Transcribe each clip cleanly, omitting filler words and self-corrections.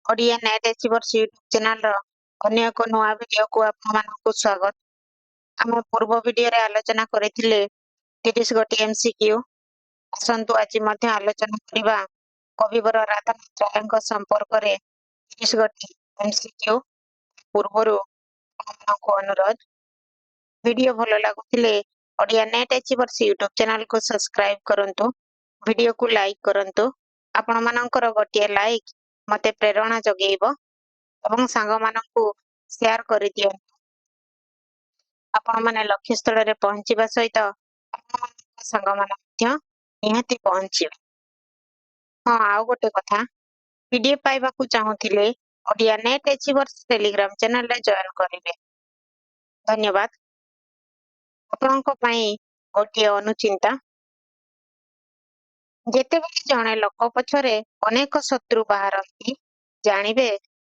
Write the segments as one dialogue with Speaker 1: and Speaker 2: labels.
Speaker 1: Odia net achievers YouTube channel रो अन्य एक नुआ वीडियो को आपको स्वागत। आम पूर्व वीडियो रे आलोचना करथिले 30 गोटी एमसीक्यू। आसंतु आज मध्य आलोचना करिबा कविवर राधानाथ रायଙ୍କ संपर्क रे 30 गोटी एमसीक्यू। पूर्वरु आपनको अनुरोध वीडियो भलो लागुथिले Odia net achievers YouTube channel को सब्सक्राइब करंतु, वीडियो को लाइक करंतु। आपण मानकर गोटिए लाइक मते प्रेरणा जगेइबो एवं सांग मानकु शेयर करि दियंतु। आपण माने लक्ष्य स्थल रे पहुंचीबा सहित आपण मानक सांग मान मध्य निहाती पहुंचीबे। हां आउ गोटे कथा वीडियो पाइबा को चाहूथिले Odia net achievers Telegram channel रे जॉइन करिवे। धन्यवाद। आपणक पई गोटिए अनुचिंता जेतेबेले जणे लोक पछरे अनेक शत्रु बाहरती जानिबे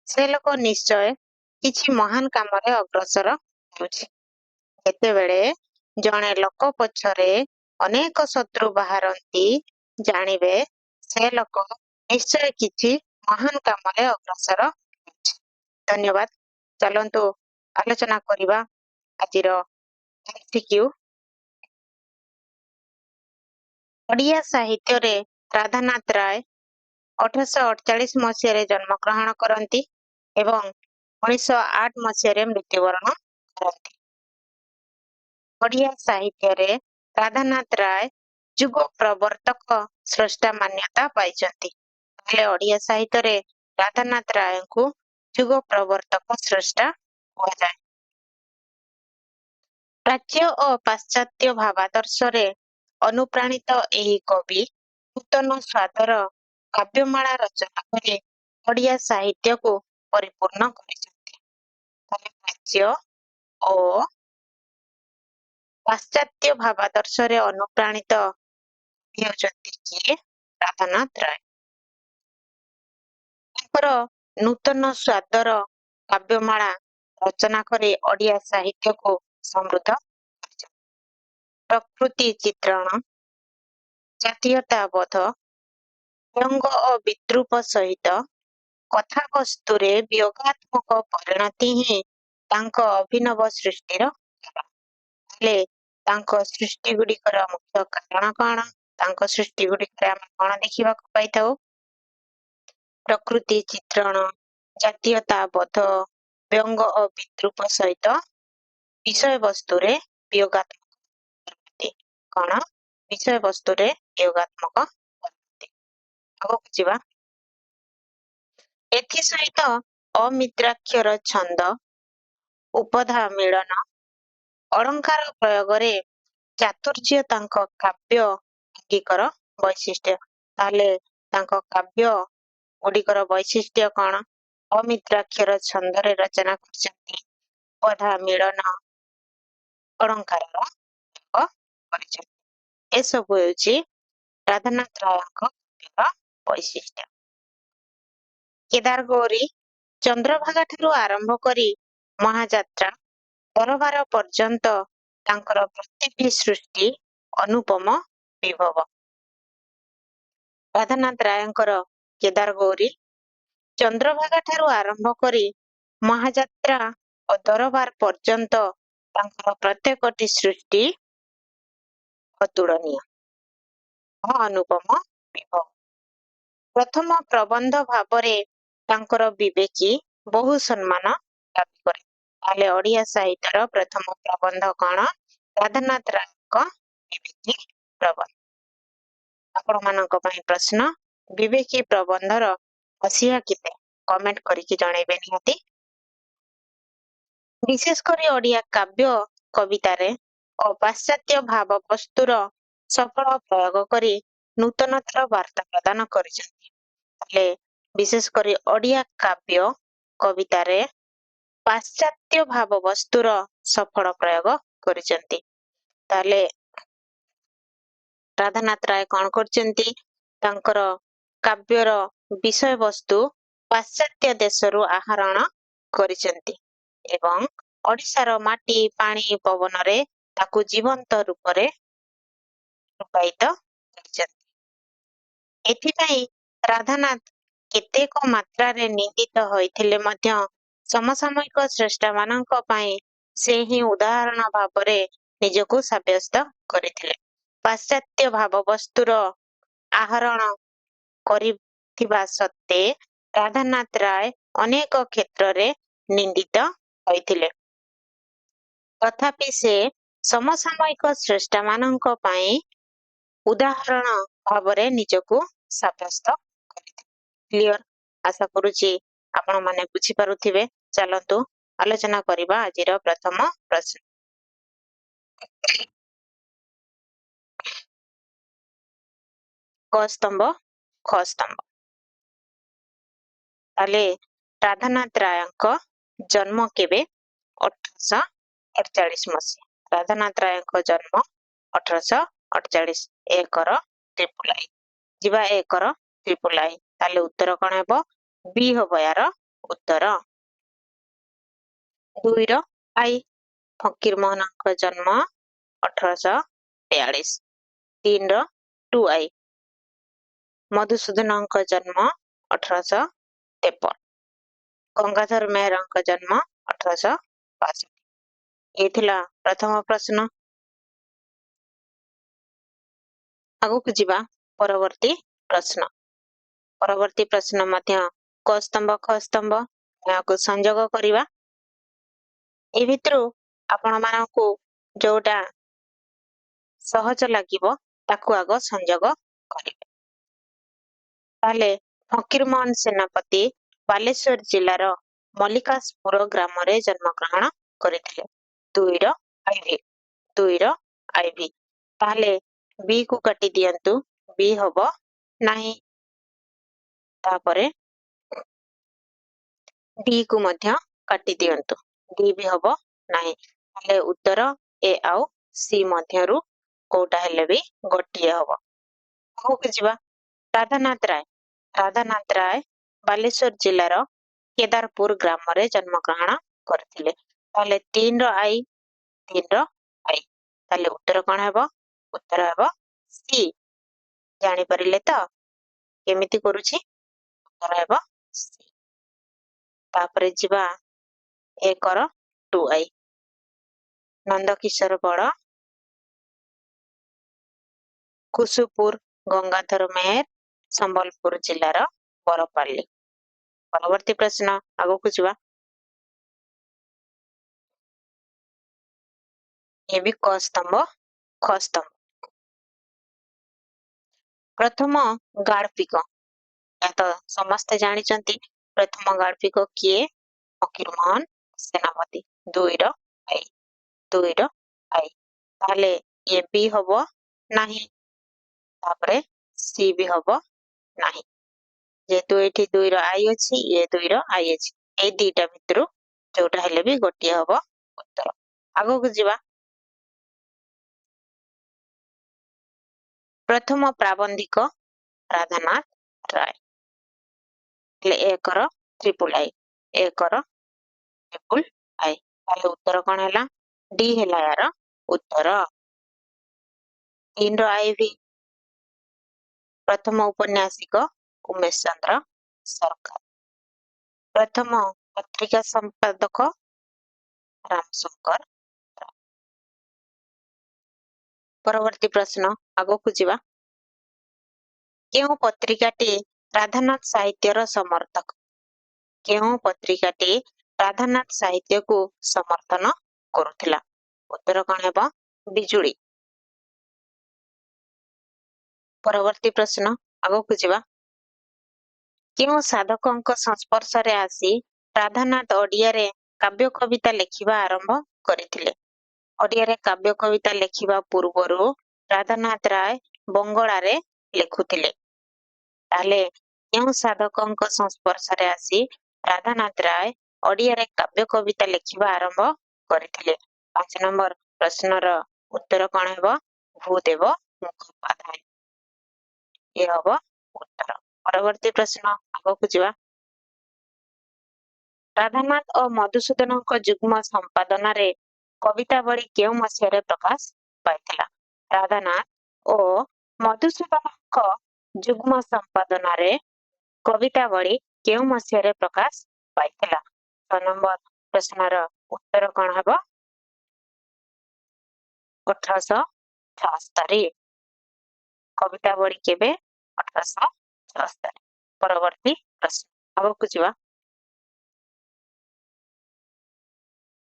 Speaker 1: से लोक निश्चय किछि महान कामरे अग्रसर होउछि। जेतेबेले जणे लोक पछरे अनेक शत्रु बाहरती जानिबे से लोक निश्चय किछि महान कामरे अग्रसर होउछि। धन्यवाद। चलंतु आलोचना करिबा आजिर एमसीक्यू। ओडिया साहित्य रे राधानाथ राय 1848 मसीह जन्म ग्रहण करती एवं 1908 मसीह मृत्युवरण करती। ओडिया साहित्य रे राधानाथ राय जुग प्रवर्तक स्रष्टा मान्यता पाइछंती। पहले ओडिया साहित्य रे राधानाथ राय को जुग प्रवर्तक स्रष्टा कहा जाए। प्राच्य और पाश्चात्य भावादर्श रे अनुप्राणित एही कवि नूतन स्वादर काव्यमाला रचना करे ओडिया साहित्य को परिपूर्ण करिसेंती। प्राच्य और पाश्चात्य भावादर्श रे अनुप्राणित हेउचंती कि राधानाथ राय। तांकर नूतन स्वादर काव्यमाला रचना करे ओडिया साहित्य को समृद्ध करिसेंती। प्रकृति चित्रण, जातीयताबोध, व्यंग और विद्रूप सहित कथावस्तु रे वियोगात्मक परिणति ही तांको अभिनव सृष्टिर कारण। तांको सृष्टि गुड़िकर मुख्य कारण कौन? तांको सृष्टि गुड़िकर आम कौन देखा पाई? प्रकृति चित्रण, जातीयताबोध, व्यंग और विद्रूप सहित विषय वस्तु रे वियोगात्मक परिणति। कौन? विषय वस्तु रे वियोगात्मक परिणति। आगକୁ ଯିବା। एथि सहित अमिद्राक्षर छंद, उपधा मिलन, अलंकार प्रयोग रे चातुर्य तांको काव्य अंगीकर वैशिष्ट्य। ताले तांको काव्य गुड़िकर वैशिष्ट्य कौन? अमिद्राक्षर छंद रे रचना करछंती, उपधा मिलन, अलंकार प्रयोग करछंती। ए सब होउची राधानाथ रायଙ୍କ काव्यर वैशिष्ट्य। केदार गौरी चंद्रभागा ठारू आरंभ करी महाजात्रा दरबार पर्यंत तांकर प्रतिभि सृष्टि अनुपम विभव। राधानाथ रायଙ୍କର केदार गौरी चंद्रभागा ठारू आरंभ करी महाजात्रा और दरबार पर्यंत तांकर प्रत्येकटी सृष्टि अतुलनीय और अनुपम विभव। प्रथम प्रबंध भावरे तांकर विवेकी बहु सम्मान दाबी करे। ताले ओडिया साहित्यर प्रथम प्रबंध कौन? राधानाथ रायଙ୍କ विवेकी प्रबंध। आपण मानक पई प्रश्न विवेकी प्रबंधर हसिया केते कमेंट करिकि जणैबे निहाती। विशेष करी ओडिया काव्य कविता रे और पाश्चात्य भाव वस्तुर सफल प्रयोग करी नूतनतर वार्ता प्रदान करिसेंती। ताले विशेष करी ओडिया काव्य कविता रे पाश्चात्य भाव वस्तुर सफल प्रयोग करिसेंती। ताले राधानाथ राय कौन करचंती? तांकर काव्यर विषय वस्तु पाश्चात्य देशरु आहरण करिसेंती एवं ओडिशार माटी पानी पवन रे ताकू जीवंत रूप रे रूपायित करिसेंती। एथिपाई राधानाथ କେତେକ ମାତ୍ରାରେ ନିନ୍ଦିତ ହୋଇଥିଲେ ମଧ୍ୟ ସମସାମୟିକ ସ୍ରଷ୍ଟାମାନଙ୍କ ପାଇଁ ସେ ହିଁ ଉଦାହରଣ ଭାବରେ ନିଜକୁ ସାବ୍ୟସ୍ତ କରିଥିଲେ। ପାଶ୍ଚାତ୍ୟ ଭାବବସ୍ତୁର ଆହରଣ କରିଥିବା ସତ୍ତ୍ୱେ ରାଧାନାଥ ରାୟ ଅନେକ କ୍ଷେତ୍ରରେ ନିନ୍ଦିତ ହୋଇଥିଲେ। ତଥାପି ସେ ସମସାମୟିକ ସ୍ରଷ୍ଟାମାନଙ୍କ ପାଇଁ ଉଦାହରଣ ଭାବରେ ନିଜକୁ ସାବ୍ୟସ୍ତ କରିଥିଲେ। କ୍ଲିୟର? ଆଶା କରୁଛି ଆପଣମାନେ ବୁଝିପାରୁଥିବେ। ଚାଲନ୍ତୁ ଆଲୋଚନା କରିବା ଆଜିର ପ୍ରଥମ ପ୍ରଶ୍ନ। କ ସ୍ତମ୍ଭ ଖ ସ୍ତମ୍ଭ। ତାହେଲେ ରାଧାନାଥ ରାୟଙ୍କ ଜନ୍ମ କେବେ? 1848 ମସିହା। ରାଧାନାଥ ରାୟଙ୍କ ଜନ୍ମ 1848। Acre triple I. ଯିବା ଏକର ଟ୍ରିପୁଲ ଆଇ। ତାହେଲେ ଉତ୍ତର କଣ ହେବ? ବି ହବ ୟାର ଉତ୍ତର। 2ର ଆଇ। ଫକୀର ମୋହନଙ୍କ ଜନ୍ମ 1842। 3ର 2 ଆଇ। ମଧୁସୂଦନଙ୍କ ଜନ୍ମ 1853। ଗଙ୍ଗାଧର ମେହେରଙ୍କ ଜନ୍ମ 1862। ଏ ଥିଲା ପ୍ରଥମ ପ୍ରଶ୍ନ। ଆଗକୁ ଯିବା ପରବର୍ତ୍ତୀ ପ୍ରଶ୍ନ। ପରବର୍ତ୍ତୀ ପ୍ରଶ୍ନ ମଧ୍ୟ କ ସ୍ତମ୍ଭ ଖ ସ୍ତମ୍ଭ। ଏହାକୁ ସଂଯୋଗ କରିବା। ଏ ଭିତରୁ ଆପଣମାନଙ୍କୁ ଯୋଉଟା ସହଜ ଲାଗିବ ତାକୁ ଆଗ ସଂଯୋଗ କରିବେ। ତାହେଲେ ଫକୀର ମୋହନ ସେନାପତି ବାଲେଶ୍ୱର ଜିଲ୍ଲାର ମଲ୍ଲିକାଶପୁର ଗ୍ରାମରେ ଜନ୍ମଗ୍ରହଣ କରିଥିଲେ। 2ର ଆଇଭି। 2ର ଆଇଭି। ତାହେଲେ ବି କୁ କାଟି ଦିଅନ୍ତୁ। ବି ହବ ନାହିଁ। ତାପରେ ଡି କୁ ମଧ୍ୟ କାଟି ଦିଅନ୍ତୁ। ଡି ବି ହବ ନାହିଁ। ତାହେଲେ ଉତ୍ତର ଏ ଆଉ ସି ମଧ୍ୟରୁ କୋଉଟା ହେଲେ ବି ଗୋଟିଏ ହବ। ଆଗକୁ ଯିବା। ରାଧାନାଥ ରାୟ। ରାଧାନାଥ ରାୟ ବାଲେଶ୍ୱର ଜିଲ୍ଲାର କେଦାରପୁର ଗ୍ରାମରେ ଜନ୍ମଗ୍ରହଣ କରିଥିଲେ। ତାହେଲେ 3ର ଆଇ। 3ର ଆଇ। ତାହେଲେ ଉତ୍ତର କଣ ହେବ? ଉତ୍ତର ହେବ ସି। ଜାଣିପାରିଲେ ତ କେମିତି କରୁଛି? ଉତ୍ତର ହେବ ସି। ତାପରେ ଯିବା ଏକର 2 ଆଇ। ନନ୍ଦକିଶୋର ବଳ, କୁସୁପୁର, ଗଙ୍ଗାଧର ମେହେର, ସମ୍ବଲପୁର ଜିଲ୍ଲାର ବରପାଲି। ପରବର୍ତ୍ତୀ ପ୍ରଶ୍ନ। ଆଗକୁ ଯିବା। ଏ ବି କ ସ୍ତମ୍ଭ ଖ ସ୍ତମ୍ଭ। ପ୍ରଥମ ଗାଳ୍ପିକ। ଏହା ତ ସମସ୍ତେ ଜାଣିଛନ୍ତି। ପ୍ରଥମ ଗାଳ୍ପିକ କିଏ? ଫକୀର ମୋହନ ସେନାପତି। 2ର ଆଇ। 2ର ଆଇ। ତାହେଲେ ଏ ବି ହବ ନାହିଁ। ତାପରେ ସି ବି ହବ ନାହିଁ। ଯେହେତୁ ଏଠି 2ର ଆଇ ଅଛି, ଏ 2ର ଆଇ ଅଛି। ଏଇ ଦିଟା ଭିତରୁ ଯୋଉଟା ହେଲେ ବି ଗୋଟିଏ ହବ ଉତ୍ତର। ଆଗକୁ ଯିବା। ପ୍ରଥମ ପ୍ରାବନ୍ଧିକ ରାଧାନାଥ ରାୟ। ହେଲେ acre triple I. Acre triple I. ତାହେଲେ ଉତ୍ତର କଣ ହେଲା? ଡି ହେଲା ୟାର ଉତ୍ତର। 3ର ଆଇ ବି। ପ୍ରଥମ ଉପନ୍ୟାସିକ ଉମେଶ ଚନ୍ଦ୍ର ସରକାର। ପ୍ରଥମ ପତ୍ରିକା ସମ୍ପାଦକ ରାମଶଙ୍କର ରାୟ। ପରବର୍ତ୍ତୀ ପ୍ରଶ୍ନ। ଆଗକୁ ଯିବା। କେଉଁ ପତ୍ରିକାଟି ରାଧାନାଥ ସାହିତ୍ୟର ସମର୍ଥକ? କେଉଁ ପତ୍ରିକାଟି ରାଧାନାଥ ସାହିତ୍ୟକୁ ସମର୍ଥନ କରୁଥିଲା? ଉତ୍ତର କଣ ହେବ? ବିଜୁଳି। ପରବର୍ତ୍ତୀ ପ୍ରଶ୍ନ। ଆଗକୁ ଯିବା। କେଉଁ ସାଧକଙ୍କ ସଂସ୍ପର୍ଶରେ ଆସି ରାଧାନାଥ ଓଡ଼ିଆରେ କାବ୍ୟ କବିତା ଲେଖିବା ଆରମ୍ଭ କରିଥିଲେ? ଓଡ଼ିଆରେ କାବ୍ୟ କବିତା ଲେଖିବା ପୂର୍ବରୁ ରାଧାନାଥ ରାୟ ବଙ୍ଗଳାରେ ଲେଖୁଥିଲେ। ତାହେଲେ କେଉଁ ସାଧକଙ୍କ ସଂସ୍ପର୍ଶରେ ଆସି ରାଧାନାଥ ରାୟ ଓଡ଼ିଆରେ କାବ୍ୟ କବିତା ଲେଖିବା ଆରମ୍ଭ କରିଥିଲେ? 5 ନମ୍ବର ପ୍ରଶ୍ନର ଉତ୍ତର କଣ ହେବ? ଭୂଦେବ ମୁଖୋପାଧ୍ୟାୟ। ଏ ହବ ଉତ୍ତର। ପରବର୍ତ୍ତୀ ପ୍ରଶ୍ନ। ଆଗକୁ ଯିବା। ରାଧାନାଥ ଓ ମଧୁସୂଦନଙ୍କ ଯୁଗ୍ମ ସମ୍ପାଦନାରେ କବିତାବଳୀ କେଉଁ ମସିହାରେ ପ୍ରକାଶ ପାଇଥିଲା? ରାଧାନାଥ ଓ ମଧୁସୂଦନଙ୍କ ଯୁଗ୍ମ ସମ୍ପାଦନାରେ କବିତାବଳୀ କେଉଁ ମସିହାରେ ପ୍ରକାଶ ପାଇଥିଲା? 6 ନମ୍ବର ପ୍ରଶ୍ନର ଉତ୍ତର କଣ ହେବ? 1876। କବିତାବଳୀ କେବେ? 1876। ପରବର୍ତ୍ତୀ ପ୍ରଶ୍ନ ଆଗକୁ ଯିବା।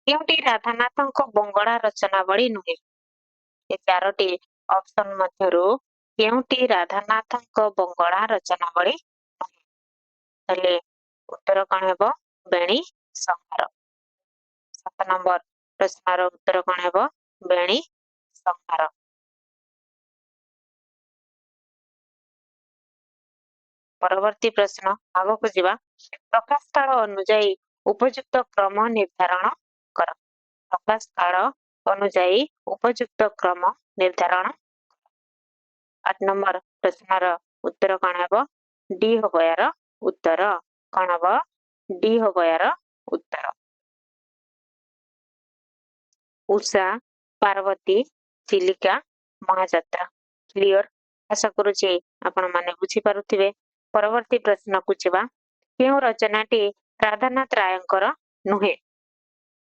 Speaker 1: କେଉଁଟି ରାଧାନାଥଙ୍କ ବଙ୍ଗଳା ରଚନାବଳୀ ନୁହେଁ? ଏ 4ଟି ଅପସନ ମଧ୍ୟରୁ କେଉଁଟି ରାଧାନାଥଙ୍କ ବଙ୍ଗଳା ରଚନାବଳୀ ନୁହେଁ? ତାହେଲେ ଉତ୍ତର କଣ ହେବ? ବେଣୀ ସଂହାର। 7 ନମ୍ବର ପ୍ରଶ୍ନର ଉତ୍ତର କଣ ହେବ? ବେଣୀ ସଂହାର। ପରବର୍ତ୍ତୀ ପ୍ରଶ୍ନ ଆଗକୁ ଯିବା। ପ୍ରକାଶ କାଳ ଅନୁଯାୟୀ ଉପଯୁକ୍ତ କ୍ରମ ନିର୍ଦ୍ଧାରଣ କର। ପ୍ରକାଶ କାଳ ଅନୁଯାୟୀ ଉପଯୁକ୍ତ କ୍ରମ ନିର୍ଦ୍ଧାରଣ। 8 ନମ୍ବର ପ୍ରଶ୍ନର ଉତ୍ତର କଣ ହେବ? ଡି ହବ ୟାର ଉତ୍ତର। କଣ ହବ? ଡି ହବ ୟାର ଉତ୍ତର। ଉଷା, ପାର୍ବତୀ, ଚିଲିକା, ମହାଯାତ୍ରା। କ୍ଲିୟର? ଆଶା କରୁଛି ଆପଣ ମାନେ ବୁଝିପାରୁଥିବେ। ପରବର୍ତ୍ତୀ ପ୍ରଶ୍ନକୁ ଯିବା। କେଉଁ ରଚନାଟି ରାଧାନାଥ ରାୟଙ୍କର ନୁହେଁ?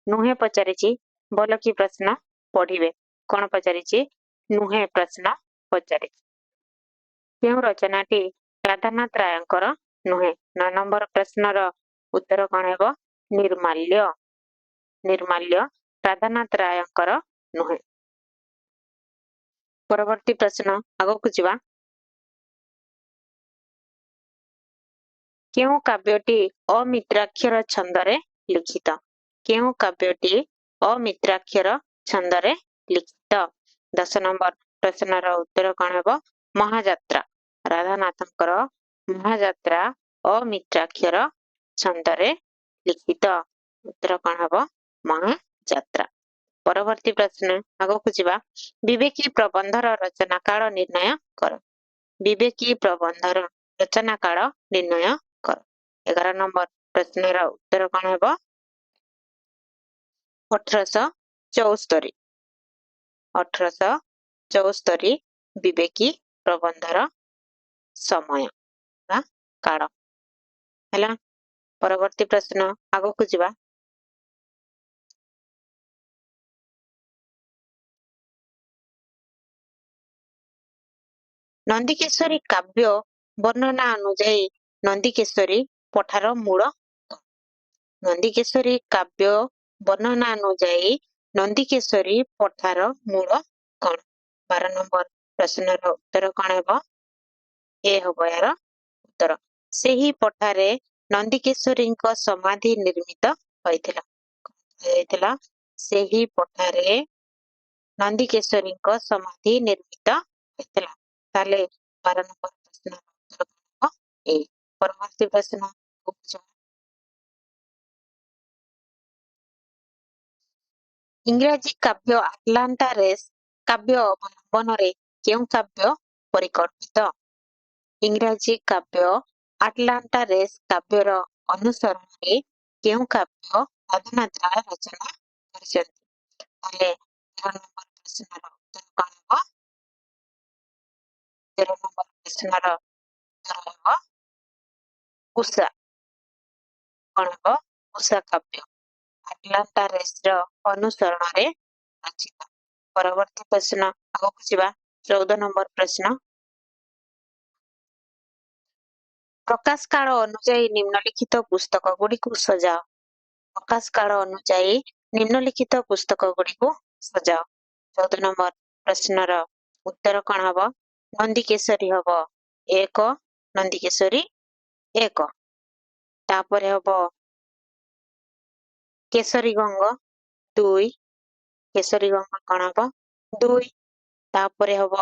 Speaker 1: ନୁହେଁ ପଚାରିଛି, ଭଲ କି ପ୍ରଶ୍ନ ପଢିବେ। କଣ ପଚାରିଛି? ନୁହେଁ ପ୍ରଶ୍ନ ପଚାରିଛି। କେଉଁ ରଚନାଟି ରାଧାନାଥ ରାୟଙ୍କର ନୁହେଁ? 9 ନମ୍ବର ପ୍ରଶ୍ନର ଉତ୍ତର କଣ ହେବ? ନିର୍ମାଲ୍ୟ। ନିର୍ମାଲ୍ୟ ରାଧାନାଥ ରାୟଙ୍କର ନୁହେଁ। ପରବର୍ତ୍ତୀ ପ୍ରଶ୍ନ ଆଗକୁ ଯିବା। କେଉଁ କାବ୍ୟଟି ଅମିତ୍ରାକ୍ଷର ଛନ୍ଦରେ ଲିଖିତ? କେଉଁ କାବ୍ୟଟି ଅମିତ୍ରାକ୍ଷର ଛନ୍ଦରେ ଲିଖିତ? 10 ନମ୍ବର ପ୍ରଶ୍ନର ଉତ୍ତର କଣ ହେବ? ମହାଯାତ୍ରା। ରାଧାନାଥଙ୍କର ମହାଯାତ୍ରା ଅମିତ୍ରାକ୍ଷର ଛନ୍ଦରେ ଲିଖିତ। ଉତ୍ତର କଣ ହେବ? ମହାଯାତ୍ରା। ପରବର୍ତ୍ତୀ ପ୍ରଶ୍ନ ଆଗକୁ ଯିବା। ବିବେକୀ ପ୍ରବନ୍ଧର ରଚନା କାଳ ନିର୍ଣ୍ଣୟ କର। ବିବେକୀ ପ୍ରବନ୍ଧର ରଚନା କାଳ ନିର୍ଣ୍ଣୟ କର। 11 ନମ୍ବର ପ୍ରଶ୍ନର ଉତ୍ତର କଣ ହେବ? 1874। 1874 ବିବେକୀ ପ୍ରବନ୍ଧର ସମୟ ବା କାଳ ହେଲା। ପରବର୍ତ୍ତୀ ପ୍ରଶ୍ନ ଆଗକୁ ଯିବା। ନନ୍ଦିକେଶ୍ୱରୀ କାବ୍ୟ ବର୍ଣ୍ଣନା ଅନୁଯାୟୀ ନନ୍ଦିକେଶ୍ୱରୀ ପଠାର ମୂଳ କଣ? ନନ୍ଦିକେଶ୍ୱରୀ କାବ୍ୟ ବର୍ଣ୍ଣନା ଅନୁଯାୟୀ ନନ୍ଦିକେଶ୍ୱରୀ ପଠାର ମୂଳ କଣ? 12 ନମ୍ବର ପ୍ରଶ୍ନର ଉତ୍ତର କଣ ହେବ? ଏ ହବ ୟାର ଉତ୍ତର। ସେହି ପଠାରେ ନନ୍ଦିକେଶ୍ୱରୀଙ୍କ ସମାଧି ନିର୍ମିତ ହୋଇଥିଲା। ହୋଇଥିଲା ସେହି ପଠାରେ ନନ୍ଦିକେଶ୍ୱରୀଙ୍କ ସମାଧି ନିର୍ମିତ ହୋଇଥିଲା। ତାହେଲେ 12 ନମ୍ବର ପ୍ରଶ୍ନର ଉତ୍ତର କଣ ହେବ? ଏ। ପରବର୍ତ୍ତୀ ପ୍ରଶ୍ନ ଇଂରାଜୀ କାବ୍ୟ ଆଟଲାଣ୍ଟା ରେସ୍ କାବ୍ୟ ଅବଲମ୍ବନରେ କେଉଁ କାବ୍ୟ ପରିକଳ୍ପିତ? ଇଂରାଜୀ କାବ୍ୟ ଆଟଲାଣ୍ଟା ରେସ୍ କାବ୍ୟର ଅନୁସରଣରେ କେଉଁ କାବ୍ୟ ରାଧାନାଥ ରାୟ ରଚନା କରିଛନ୍ତି? ତାହେଲେ 13 ନମ୍ବର ପ୍ରଶ୍ନର ଉତ୍ତର କଣ ହେବ? 13 ନମ୍ବର ପ୍ରଶ୍ନର ଉତ୍ତର ହେବ ଉଷା। କଣ ହେବ? ଉଷା କାବ୍ୟ ଆଟଲାଣ୍ଟା ରେସ୍ର ଅନୁସରଣରେ ରଚିତ। ପରବର୍ତ୍ତୀ ପ୍ରଶ୍ନ ଆଗକୁ ଯିବା। 14 ନମ୍ବର ପ୍ରଶ୍ନ। ପ୍ରକାଶ କାଳ ଅନୁଯାୟୀ ନିମ୍ନଲିଖିତ ପୁସ୍ତକ ଗୁଡିକୁ ସଜାଅ। ପ୍ରକାଶ କାଳ ଅନୁଯାୟୀ ନିମ୍ନଲିଖିତ ପୁସ୍ତକ ଗୁଡିକୁ ସଜାଅ। 14 ନମ୍ବର ପ୍ରଶ୍ନର ଉତ୍ତର କଣ ହବ? ନନ୍ଦିକେଶ୍ୱରୀ ହବ 1, ନନ୍ଦିକେଶ୍ୱରୀ 1। ତାପରେ ହବ କେଶରୀ ଗଙ୍ଗ 2, କେଶରୀ ଗଙ୍ଗ କଣ ହବ? 2। ତାପରେ ହବ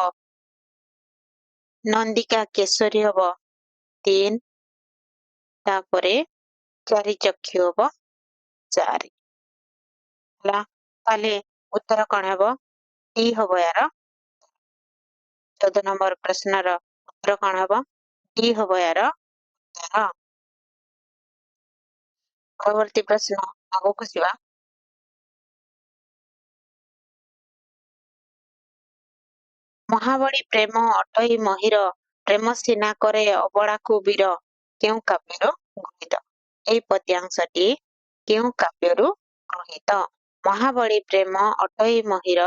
Speaker 1: ନନ୍ଦିକା କେଶରୀ ହବ 3। ତାପରେ ଚାରି ଚକ୍ଷୁ ହବ 4। ହେଲା। ତାହେଲେ ଉତ୍ତର କଣ ହେବ? ଡି ହବ ୟାର 14 ନମ୍ବର ପ୍ରଶ୍ନର ଉତ୍ତର କଣ ହେବ? ଡି ହବ ୟାର ଉତ୍ତର। ପରବର୍ତ୍ତୀ ପ୍ରଶ୍ନ ଆଗକୁ ଯିବା। ମହାବଳୀ ପ୍ରେମ ଅଟଇ ମହିର ପ୍ରେମ ସିନା କରେ ଅବଳାକୁ ବୀର କେଉଁ କାବ୍ୟରୁ ଗୃହୀତ? ଏହି ପଦ୍ୟାଂଶଟି କେଉଁ କାବ୍ୟରୁ ଗୃହୀତ? ମହାବଳୀ ପ୍ରେମ ଅଟଇ ମହିର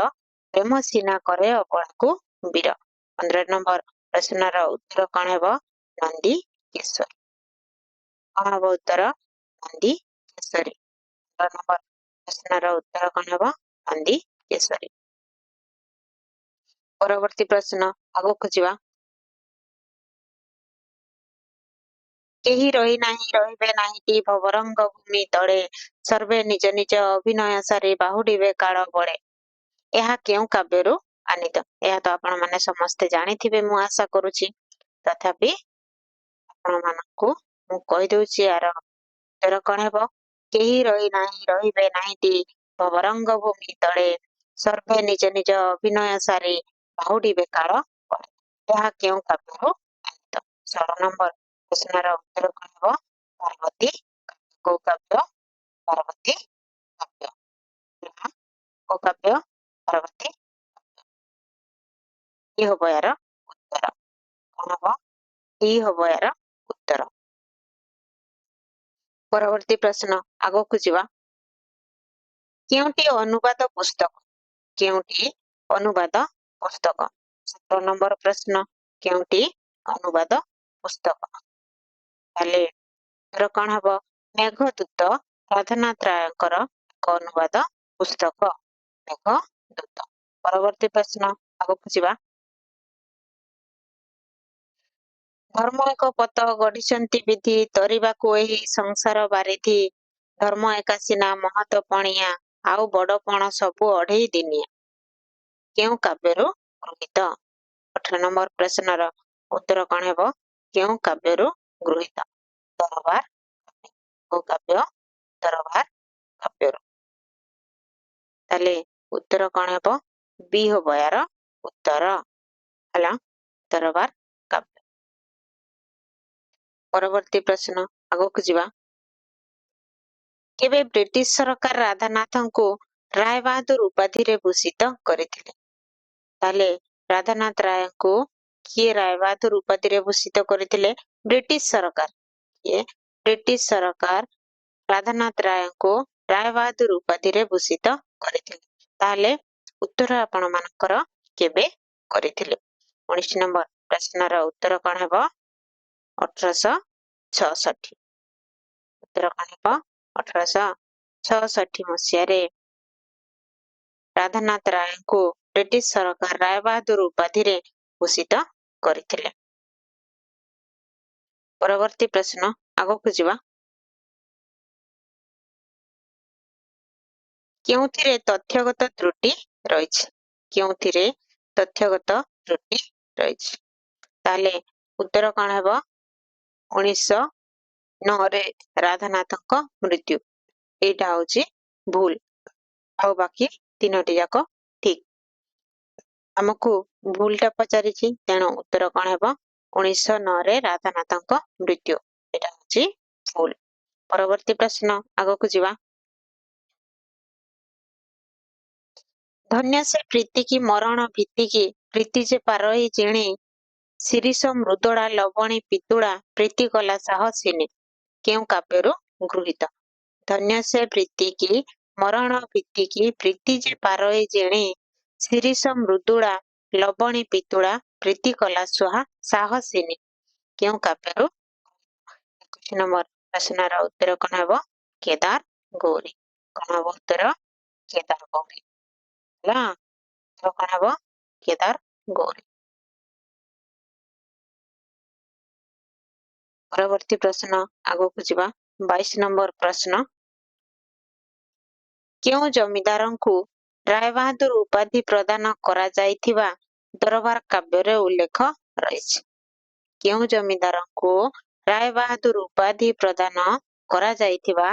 Speaker 1: ପ୍ରେମ ସିନା କରେ ଅବଳାକୁ ବୀର। 15 ନମ୍ବର ପ୍ରଶ୍ନର ଉତ୍ତର କଣ ହେବ? ନନ୍ଦୀ କେଶରୀ। କଣ ହବ ଉତ୍ତର? ନନ୍ଦୀ କେଶରୀ। 15 ନମ୍ବର ପ୍ରଶ୍ନର ଉତ୍ତର କଣ ହେବ? ନନ୍ଦୀ କେଶରୀ। ପରବର୍ତ୍ତୀ ପ୍ରଶ୍ନ ଆଗକୁ ଯିବା। କେହି ରହି ନାହିଁ ରହିବେ ନାହିଁଟି ଭବରଙ୍ଗ ଭୂମି ତଳେ ସର୍ବେ ନିଜ ନିଜ ଅଭିନୟ ସାରି ବାହୁଡିବେ କାଳ ବଳେ। ଏହା କେଉଁ କାବ୍ୟରୁ ଆନିତ? ଏହା ତ ଆପଣ ମାନେ ସମସ୍ତେ ଜାଣିଥିବେ ମୁଁ ଆଶା କରୁଛି। ତଥାପି ଆପଣ ମାନଙ୍କୁ ମୁଁ କହିଦଉଛି ଏହାର ଉତ୍ତର କଣ ହେବ? କେହି ରହି ନାହିଁ ରହିବେ ନାହିଁଟି ଭବରଙ୍ଗ ଭୂମି ତଳେ ସର୍ବେ ନିଜ ନିଜ ଅଭିନୟ ସାରି ବାହୁଡିବେ କାଳ ବଳେ। ଏହା କେଉଁ କାବ୍ୟରୁ ଆନିତ? 16 ନମ୍ବର ପ୍ରଶ୍ନର ଉତ୍ତର କଣ ହେବ? ପାର୍ବତୀ। କୋଉ କାବ୍ୟ? ପାର୍ବତୀ କାବ୍ୟ। ଏହା କୋଉ କାବ୍ୟ? ପାର୍ବତୀ। ଇ ହବ ଏହାର ଉତ୍ତର। କଣ ହବ? ଇ ହବ ଏହାର ଉତ୍ତର। ପରବର୍ତ୍ତୀ ପ୍ରଶ୍ନ ଆଗକୁ ଯିବା। କେଉଁଟି ଅନୁବାଦ ପୁସ୍ତକ? କେଉଁଟି ଅନୁବାଦ ପୁସ୍ତକ? 17 ନମ୍ବର ପ୍ରଶ୍ନ କେଉଁଟି ଅନୁବାଦ ପୁସ୍ତକ? ତାହେଲେ ଉତ୍ତର କଣ ହବ? ମେଘଦୂତ ରାଧାନାଥ ରାୟଙ୍କର ଏକ ଅନୁବାଦ ପୁସ୍ତକ ମେଘଦୂତ। ପରବର୍ତ୍ତୀ ପ୍ରଶ୍ନ ଆଗକୁ ଯିବା। ଧର୍ମ ଏକ ପଥ ଗଢିଛନ୍ତି ବିଧି ତରିବାକୁ ଏହି ସଂସାର ବାରିଧି ଧର୍ମ ଏକା ସିନା ମହତ ପଣିଆ ଆଉ ବଡ ପଣ ସବୁ ଅଢେଇ ଦିନିଆ। କେଉଁ କାବ୍ୟରୁ ଗୃହୀତ? 18 ନମ୍ବର ପ୍ରଶ୍ନର ଉତ୍ତର କଣ ହେବ? କେଉଁ କାବ୍ୟରୁ ଗୃହୀତ? ଦରବାର। କୋଉ କାବ୍ୟ? ଦରବାର କାବ୍ୟରୁ। ତାହେଲେ ଉତ୍ତର କଣ ହେବ? ବି ହବ ଏହାର ଉତ୍ତର ହେଲା ଦରବାର କାବ୍ୟ। ପରବର୍ତ୍ତୀ ପ୍ରଶ୍ନ ଆଗକୁ ଯିବା। କେବେ ବ୍ରିଟିଶ ସରକାର ରାଧାନାଥଙ୍କୁ ରାୟବାହାଦୁର ଉପାଧିରେ ଭୂଷିତ କରିଥିଲେ? ତାହେଲେ ରାଧାନାଥ ରାୟଙ୍କୁ କିଏ ରାୟବାହାଦୁର ଉପାଧିରେ ଭୂଷିତ କରିଥିଲେ? ବ୍ରିଟିଶ ସରକାର। କିଏ? ବ୍ରିଟିଶ ସରକାର ରାଧାନାଥ ରାୟଙ୍କୁ ରାୟବାହାଦୁର ଉପାଧିରେ ଭୂଷିତ କରିଥିଲେ। ତାହେଲେ ଉତ୍ତର ଆପଣ ମାନଙ୍କର କେବେ କରିଥିଲେ? 19 ନମ୍ବର ପ୍ରଶ୍ନର ଉତ୍ତର କଣ ହେବ? 1866। ଉତ୍ତର କଣ ହେବ? 1866 ମସିହାରେ ରାଧାନାଥ ରାୟଙ୍କୁ ବ୍ରିଟିଶ ସରକାର ରାୟବାହାଦୁର ଉପାଧିରେ ଭୂଷିତ କରିଥିଲେ। ପରବର୍ତ୍ତୀ ପ୍ରଶ୍ନ ଆଗକୁ ଯିବା। କେଉଁଥିରେ ତଥ୍ୟଗତ ତ୍ରୁଟି ରହିଛି? କେଉଁଥିରେ ତଥ୍ୟଗତ ତ୍ରୁଟି ରହିଛି? ତାହେଲେ ଉତ୍ତର କଣ ହେବ? 1909ରେ ରାଧାନାଥଙ୍କ ମୃତ୍ୟୁ। ଏଇଟା ହଉଛି ଭୁଲ ଆଉ ବାକି ତିନୋଟି ଯାକ ଠିକ। ଆମକୁ ଭୁଲଟା ପଚାରିଛି ତେଣୁ ଉତ୍ତର କଣ ହେବ? 1909ରେ ରାଧାନାଥଙ୍କ ମୃତ୍ୟୁ। ଏଇଟା ହଉଛି ଭୁଲ। ପରବର୍ତ୍ତୀ ପ୍ରଶ୍ନ ଆଗକୁ ଯିବା। ଧନ୍ୟ ସେ ପ୍ରୀତିକି ମରଣ ଭୀତିକି ପ୍ରୀତି ଯେ ପାରଇ ଜିଣି ଶିରିଷ ମୃଦୁଳା ଲବଣୀ ପିତୁଳା ପ୍ରୀତି କଲା ସାହସିନୀ। କେଉଁ କାବ୍ୟରୁ ଗୃହୀତ? ଧନ୍ୟ ସେ ପ୍ରୀତିକି ମରଣ ଭୀତିକି ପ୍ରୀତି ଯେ ପାରଇ ଜିଣି ଶିରିଷ ମୃଦୁଳା ଲବଣୀ ପିତୁଳା ପ୍ରୀତି କଲା ସାହସିନୀ। କେଉଁ କାବ୍ୟରୁ? 21 ନମ୍ବର ପ୍ରଶ୍ନର ଉତ୍ତର କଣ ହେବ? କେଦାର ଗୌରୀ। କଣ ହବ ଉତ୍ତର? କେଦାର ଗୌରୀ ହେଲା। ଉତ୍ତର କଣ ହେବ? କେଦାର ଗୌରୀ। ପରବର୍ତ୍ତୀ ପ୍ରଶ୍ନ ଆଗକୁ ଯିବା। 22 ନମ୍ବର ପ୍ରଶ୍ନ କେଉଁ ଜମିଦାରଙ୍କୁ ରାୟବାହାଦୁର ଉପାଧି ପ୍ରଦାନ କରାଯାଇଥିବା ଦରବାର କାବ୍ୟରେ ଉଲ୍ଲେଖ ରହିଛି? କେଉଁ ଜମିଦାରଙ୍କୁ ରାୟବାହାଦୁର ଉପାଧି ପ୍ରଦାନ କରାଯାଇଥିବା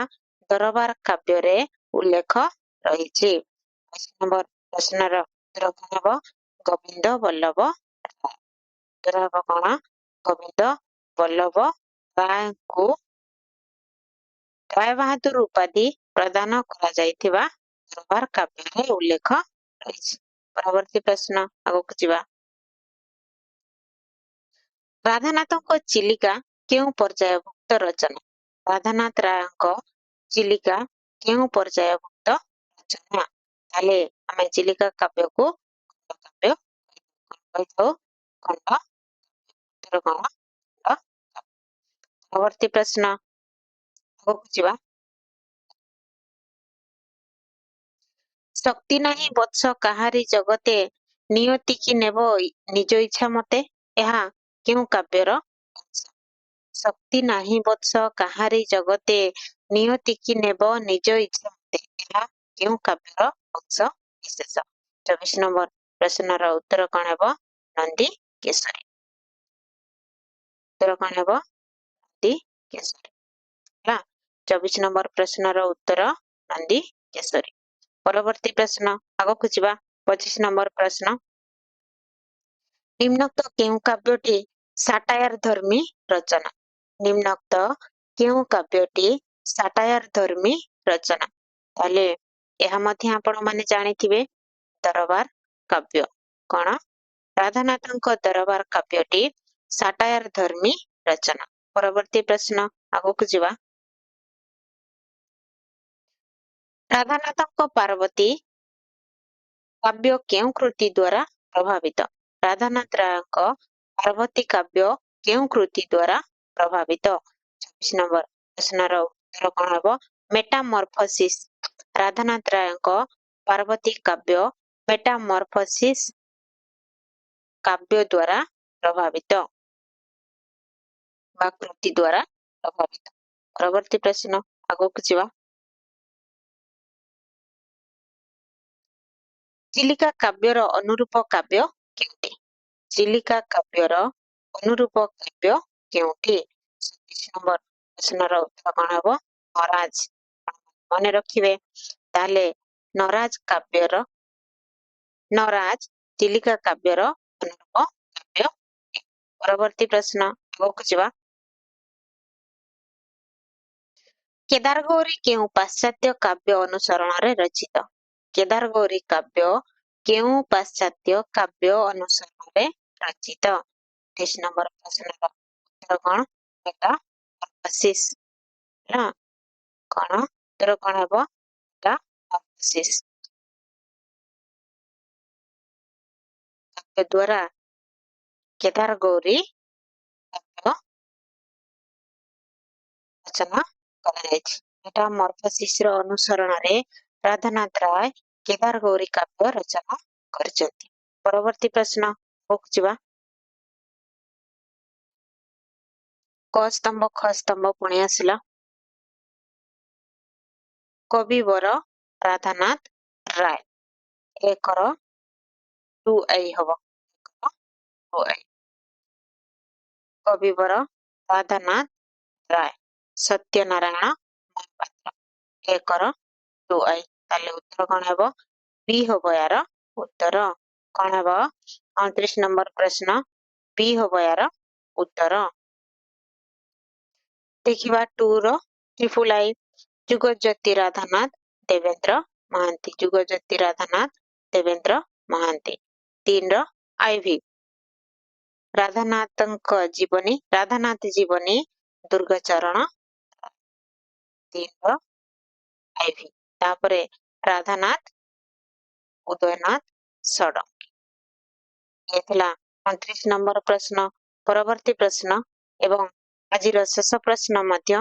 Speaker 1: ଦରବାର କାବ୍ୟରେ ଉଲ୍ଲେଖ ରହିଛି? 22 ନମ୍ବର ପ୍ରଶ୍ନର ଉତ୍ତର କଣ ହେବ? ଗୋବିନ୍ଦ ବଲ୍ଲଭ ରାୟ। ଉତ୍ତର ହେବ କଣ? ଗୋବିନ୍ଦ ବଲ୍ଲଭ ରାୟଙ୍କୁ ରାୟବାହାଦୁର ଉପାଧି ପ୍ରଦାନ କରାଯାଇଥିବା ଦରବାର କାବ୍ୟରେ ଉଲ୍ଲେଖ ରହିଛି। ପରବର୍ତ୍ତୀ ପ୍ରଶ୍ନ ଆଗକୁ ଯିବା। ରାଧାନାଥଙ୍କ ଚିଲିକା କେଉଁ ପର୍ଯ୍ୟାୟଭୁକ୍ତ ରଚନା? ରାଧାନାଥ ରାୟଙ୍କ ଚିଲିକା କେଉଁ ପର୍ଯ୍ୟାୟଭୁକ୍ତ ରଚନା? ତାହେଲେ ଆମେ ଚିଲିକା କାବ୍ୟକୁ ଖଣ୍ଡ କାବ୍ୟ କହିଥାଉ। ଖଣ୍ଡ ଉତ୍ତର କଣ? ଖଣ୍ଡ କାବ୍ୟ। ପରବର୍ତ୍ତୀ ପ୍ରଶ୍ନ ଆଗକୁ ଯିବା। ଶକ୍ତି ନାହିଁ ବତ୍ସ କାହାରି ଜଗତେ, ନିୟତି କି ନେବ ନିଜ ଇଚ୍ଛା ମତେ। ଏହା କେଉଁ କାବ୍ୟର ଅଂଶ? ଶକ୍ତି ନାହିଁ ବତ୍ସ କାହାରି ଜଗତେ, ନିୟତି କି ନେବ ନିଜ ଇଚ୍ଛା ମତେ। ଏହା କେଉଁ କାବ୍ୟର ଅଂଶ ବିଶେଷ? 24 ନମ୍ବର ପ୍ରଶ୍ନର ଉତ୍ତର କଣ ହେବ? ନନ୍ଦୀ କେଶରୀ। ଉତ୍ତର କଣ ହେବ? ନନ୍ଦୀ କେଶରୀ। ହେଲା 24 ନମ୍ବର ପ୍ରଶ୍ନର ଉତ୍ତର ନନ୍ଦୀ କେଶରୀ। ପରବର୍ତ୍ତୀ ପ୍ରଶ୍ନ ଆଗକୁ ଯିବା। 25 ନମ୍ବର ପ୍ରଶ୍ନ, ନିମ୍ନୋକ୍ତ କେଉଁ କାବ୍ୟଟି ସାଟାୟାର ଧର୍ମୀ ରଚନା? ନିମ୍ନୋକ୍ତ କେଉଁ କାବ୍ୟଟି ସାଟାୟାର ଧର୍ମୀ ରଚନା? ତାହେଲେ ଏହା ମଧ୍ୟ ଆପଣ ମାନେ ଜାଣିଥିବେ, ଦରବାର କାବ୍ୟ। କଣ? ରାଧାନାଥଙ୍କ ଦରବାର କାବ୍ୟଟି ସାଟାୟାର ଧର୍ମୀ ରଚନା। ପରବର୍ତ୍ତୀ ପ୍ରଶ୍ନ ଆଗକୁ ଯିବା। ରାଧାନାଥଙ୍କ ପାର୍ବତୀ କାବ୍ୟ କେଉଁ କୃତି ଦ୍ୱାରା ପ୍ରଭାବିତ? ରାଧାନାଥ ରାୟଙ୍କ ପାର୍ବତୀ କାବ୍ୟ କେଉଁ କୃତି ଦ୍ୱାରା ପ୍ରଭାବିତ? 26 ନମ୍ବର ପ୍ରଶ୍ନର ଉତ୍ତର କଣ ହେବ? ମେଟାମର୍ଫୋସିସ୍। ରାଧାନାଥ ରାୟଙ୍କ ପାର୍ବତୀ କାବ୍ୟ ମେଟାମର୍ଫୋସିସ୍ କାବ୍ୟ ଦ୍ୱାରା ପ୍ରଭାବିତ ବା କୃତି ଦ୍ୱାରା ପ୍ରଭାବିତ। ପରବର୍ତ୍ତୀ ପ୍ରଶ୍ନ ଆଗକୁ ଯିବା। ଚିଲିକା କାବ୍ୟର ଅନୁରୂପ କାବ୍ୟ କେଉଁଟି? ଚିଲିକା କାବ୍ୟର ଅନୁରୂପ କାବ୍ୟ କେଉଁଟି? 27 ନମ୍ବର ପ୍ରଶ୍ନର ଉତ୍ତର କଣ ହେବ? ନରାଜ। ମନେ ରଖିବେ। ତାହେଲେ ନରାଜ ଚିଲିକା କାବ୍ୟର ଅନୁରୂପ କାବ୍ୟ। ପରବର୍ତ୍ତୀ ପ୍ରଶ୍ନ ଆଗକୁ ଯିବା। କେଦାରଗୌରୀ କେଉଁ ପାଶ୍ଚାତ୍ୟ କାବ୍ୟ ଅନୁସରଣରେ ରଚିତ? କେଦାରଗୌରୀ କାବ୍ୟ କେଉଁ ପାଶ୍ଚାତ୍ୟ କାବ୍ୟ ଅନୁସରଣରେ ରଚିତ? 23 ନମ୍ବର ପ୍ରଶ୍ନର ଉତ୍ତର କଣ? ମେଟାମର୍ଫୋସିସ୍। କଣ ଉତ୍ତର କଣ ହେବ? ମେଟାମର୍ଫୋସିସ୍ କାବ୍ୟ ଦ୍ୱାରା କେଦାରଗୌରୀ କାବ୍ୟ ରଚନା କରାଯାଇଛି। ମେଟାମର୍ଫୋସିସ୍ର ଅନୁସରଣରେ ରାଧାନାଥ ରାୟ କେଦାରଗୌରୀ କାବ୍ୟ ରଚନା କରିଛନ୍ତି। ପରବର୍ତ୍ତୀ ପ୍ରଶ୍ନ ଆଗକୁ ଯିବା। କ ସ୍ତମ୍ଭ ଖ ସ୍ତମ୍ଭ ପୁଣି ଆସିଲା। କବିବର ରାଧାନାଥ ରାୟ। ଏକର 2I ହବ। କବିବର ରାଧାନାଥ ରାୟ। ସତ୍ୟନାରାୟଣ ମହାପାତ୍ର। ଏକର 2I। ତାହେଲେ ଉତ୍ତର କଣ ହେବ? ବି ହବ ୟାର ଉତ୍ତର। କଣ ହେବ? 29 ନମ୍ବର ପ୍ରଶ୍ନ, ବି ହବ ୟାର ଉତ୍ତର। ଦେଖିବା 2 ର I। ଯୁଗଜ୍ୟୋତି ରାଧାନାଥ ଦେବେନ୍ଦ୍ର ମହାନ୍ତି। ଯୁଗଜ୍ୟୋତି ରାଧାନାଥ ଦେବେନ୍ଦ୍ର ମହାନ୍ତି। 3 ର IV ରାଧାନାଥ ଜୀବନୀ ଦୁର୍ଗାଚରଣ। 3 ର IV। ତାପରେ ରାଧାନାଥ ଉଦୟନାଥ ଷଡଙ୍ଗୀ। ଏ ଥିଲା 29 ନମ୍ବର ପ୍ରଶ୍ନ। ପରବର୍ତ୍ତୀ ପ୍ରଶ୍ନ ଏବଂ ଆଜିର ଶେଷ ପ୍ରଶ୍ନ ମଧ୍ୟ,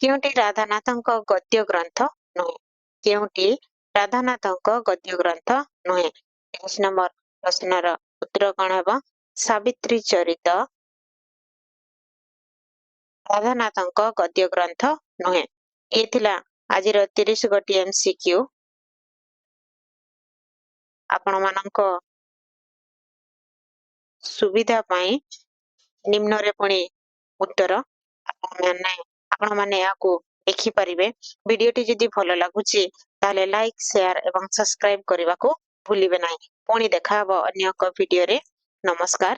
Speaker 1: କେଉଁଟି ରାଧାନାଥଙ୍କ ଗଦ୍ୟ ଗ୍ରନ୍ଥ ନୁହେଁ? କେଉଁଟି ରାଧାନାଥଙ୍କ ଗଦ୍ୟ ଗ୍ରନ୍ଥ ନୁହେଁ? 23 ନମ୍ବର ପ୍ରଶ୍ନର ଉତ୍ତର କଣ ହେବ? ସାବିତ୍ରୀ ଚରିତ ରାଧାନାଥଙ୍କ ଗଦ୍ୟ ଗ୍ରନ୍ଥ ନୁହେଁ। ଏ ଥିଲା ଆଜିର 30 ଗୋଟି MCQ। ଆପଣମାନଙ୍କ ସୁବିଧା ପାଇଁ ନିମ୍ନରେ ପୁଣି ଉତ୍ତର ଆପଣମାନେ ଏହାକୁ ଦେଖିପାରିବେ। ଭିଡିଓଟି ଯଦି ଭଲ ଲାଗୁଛି ତାହେଲେ ଲାଇକ୍, ସେୟାର ଏବଂ ସବସ୍କ୍ରାଇବ କରିବାକୁ ଭୁଲିବେ ନାହିଁ। ପୁଣି ଦେଖାହବ ଅନ୍ୟ ଏକ ଭିଡିଓରେ। ନମସ୍କାର।